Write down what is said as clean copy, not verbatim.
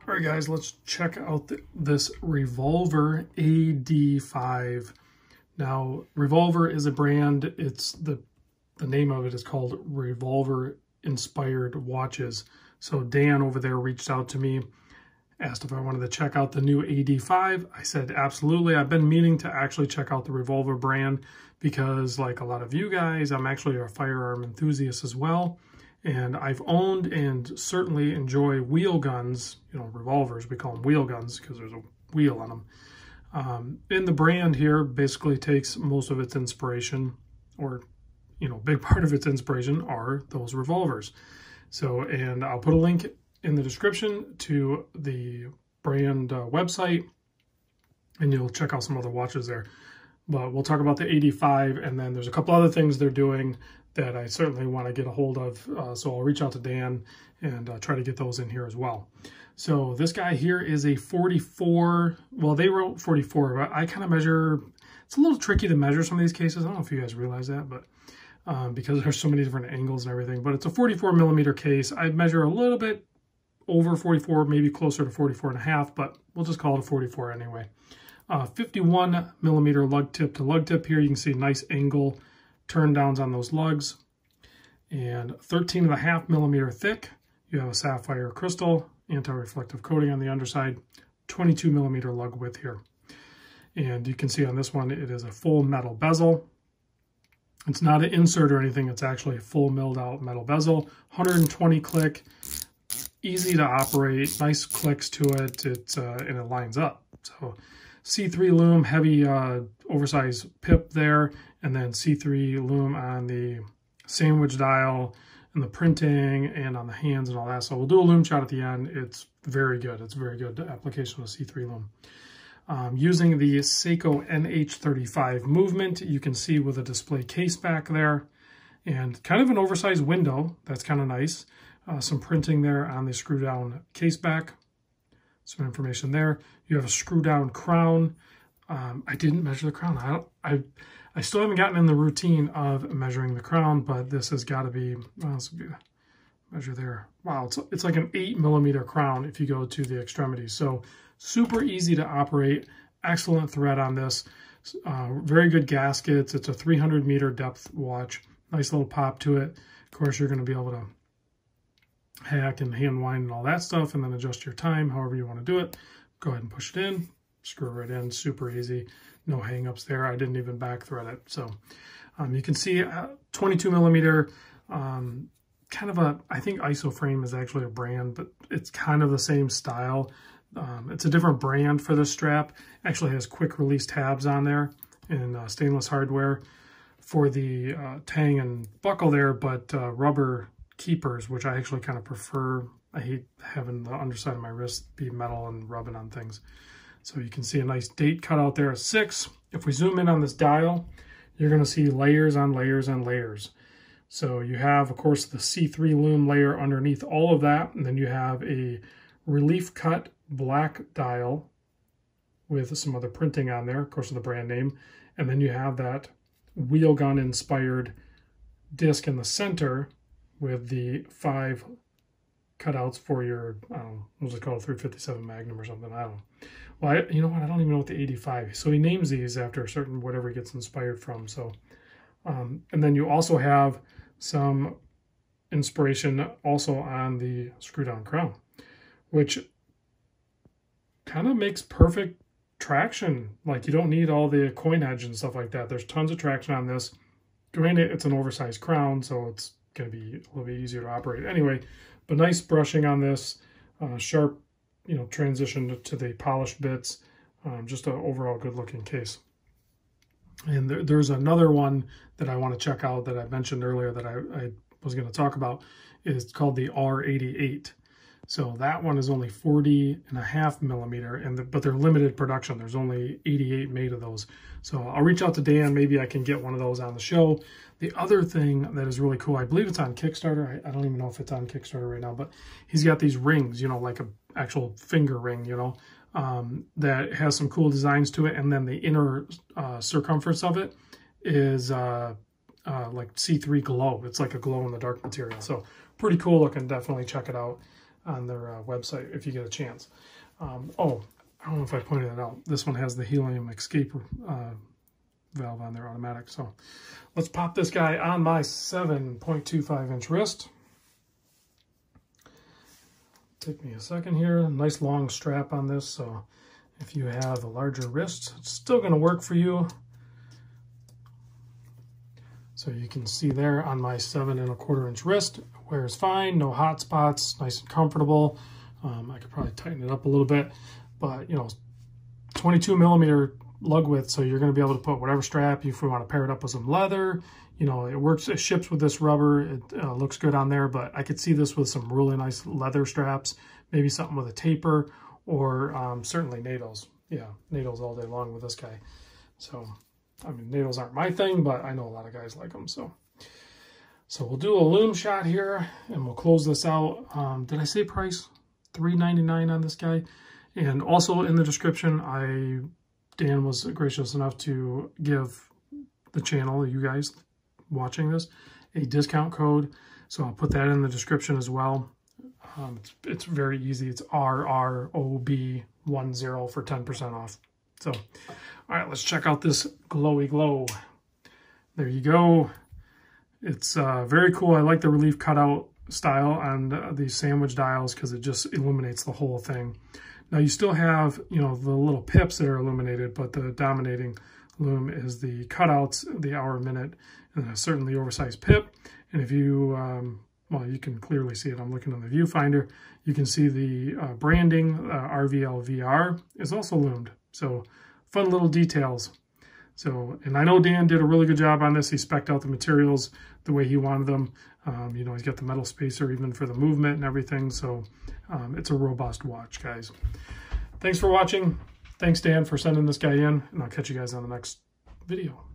All right, guys, let's check out this Revolver AD5. Now, Revolver is a brand. It's the name of it is called Revolver Inspired Watches. So Dan over there reached out to me, asked if I wanted to check out the new AD5. I said, absolutely. I've been meaning to actually check out the Revolver brand because, like a lot of you guys, I'm actually a firearm enthusiast as well. And I've owned and certainly enjoy wheel guns, revolvers. We call them wheel guns because there's a wheel on them. And the brand here basically takes most of its inspiration, or, big part of its inspiration are those revolvers. So, and I'll put a link in the description to the brand website, and you'll check out some other watches there. But we'll talk about the AD5, and then there's a couple other things they're doing that I certainly want to get a hold of. So I'll reach out to Dan and try to get those in here as well. So this guy here is a 44. Well, they wrote 44, but I kind of measure. It's a little tricky to measure some of these cases. I don't know if you guys realize that, but because there's so many different angles and everything. But it's a 44 millimeter case. I measure a little bit over 44, maybe closer to 44 and a half, but we'll just call it a 44 anyway. 51 millimeter lug tip to lug tip here. You can see nice angle turn downs on those lugs, and 13.5 millimeter thick. You have a sapphire crystal anti-reflective coating on the underside, 22 millimeter lug width here. And you can see on this one, it is a full metal bezel. It's not an insert or anything. It's actually a full milled out metal bezel, 120 click, easy to operate, nice clicks to it. And it lines up. So C3 loom, heavy oversized pip there, and then C3 loom on the sandwich dial and the printing and on the hands and all that. So we'll do a loom shot at the end. It's very good. It's a very good application of C3 loom. Using the Seiko Nh35 movement, you can see with a display case back there and kind of an oversized window. That's kind of nice. Some printing there on the screw down case back. Some information there. You have a screw down crown. I didn't measure the crown. I still haven't gotten in the routine of measuring the crown, but this has got to be, well, this would be a measure there. Wow, it's like an 8 millimeter crown if you go to the extremities. So super easy to operate. Excellent thread on this. Very good gaskets. It's a 300 meter depth watch. Nice little pop to it. Of course, you're going to be able to hack and hand wind and all that stuff, and then adjust your time however you want to do it. Go ahead and push it in, screw it right in, super easy, no hang-ups there. I didn't even back thread it. So you can see 22 millimeter, kind of a, I think Isoframe is actually a brand, but it's kind of the same style. It's a different brand for this strap. Actually has quick release tabs on there in stainless hardware for the tang and buckle there, but rubber keepers, which I actually kind of prefer. I hate having the underside of my wrist be metal and rubbing on things. So you can see a nice date cut out there, 6. If we zoom in on this dial, you're going to see layers on layers on layers. So you have, of course, the C3 loom layer underneath all of that, and then you have a relief cut black dial with some other printing on there, of course, with the brand name, and then you have that wheel gun inspired disc in the center with the 5 cutouts for your, I don't know, what's it called, 357 Magnum or something, I don't know. Well, you know what, I don't even know what the 85 is. So he names these after a certain, whatever he gets inspired from. So, and then you also have some inspiration also on the screw down crown, which kind of makes perfect traction. Like, you don't need all the coin edge and stuff like that. There's tons of traction on this. Granted, it's an oversized crown, so it's going to be a little bit easier to operate anyway, but nice brushing on this, sharp, transition to the polished bits, just an overall good looking case. And there's another one that I want to check out that I mentioned earlier that I was going to talk about. It's called the R88. So that one is only 40.5 millimeter, but they're limited production. There's only 88 made of those. So I'll reach out to Dan. Maybe I can get one of those on the show. The other thing that is really cool, I believe it's on Kickstarter. I don't even know if it's on Kickstarter right now, but he's got these rings, like an actual finger ring, that has some cool designs to it. And then the inner circumference of it is like C3 glow. It's like a glow in the dark material. So pretty cool looking. Definitely check it out. on their website if you get a chance. Oh, I don't know if I pointed that out. This one has the helium escape valve on there, automatic. So let's pop this guy on my 7.25 inch wrist. Take me a second here. Nice long strap on this, so if you have a larger wrist, it's still going to work for you. So you can see there on my 7.25 inch wrist, it wears fine, no hot spots, nice and comfortable. I could probably tighten it up a little bit, but you know, 22 millimeter lug width, so you're going to be able to put whatever strap. If you want to pair it up with some leather, you know, it works. It ships with this rubber. It looks good on there, but I could see this with some really nice leather straps, maybe something with a taper, or certainly NATOs. Yeah, NATOs all day long with this guy. So, I mean, NATOs aren't my thing, but I know a lot of guys like them. So we'll do a Loom Shot here, and we'll close this out. Did I say price? $3.99 on this guy. And also in the description, Dan was gracious enough to give the channel, you guys watching this, a discount code. So I'll put that in the description as well. It's very easy. It's RROB10 for 10% off. So, all right, let's check out this glowy glow. There you go. It's very cool. I like the relief cutout style on these sandwich dials because it just illuminates the whole thing. Now you still have, you know, the little pips that are illuminated, but the dominating lume is the cutouts, the hour, minute, and certainly oversized pip. And if you, well, you can clearly see it. I'm looking on the viewfinder. You can see the branding, RVLVR is also loomed. So fun little details. So, and I know Dan did a really good job on this. He spec'd out the materials the way he wanted them. You know, he's got the metal spacer even for the movement and everything. So it's a robust watch, guys. Thanks for watching. Thanks, Dan, for sending this guy in. And I'll catch you guys on the next video.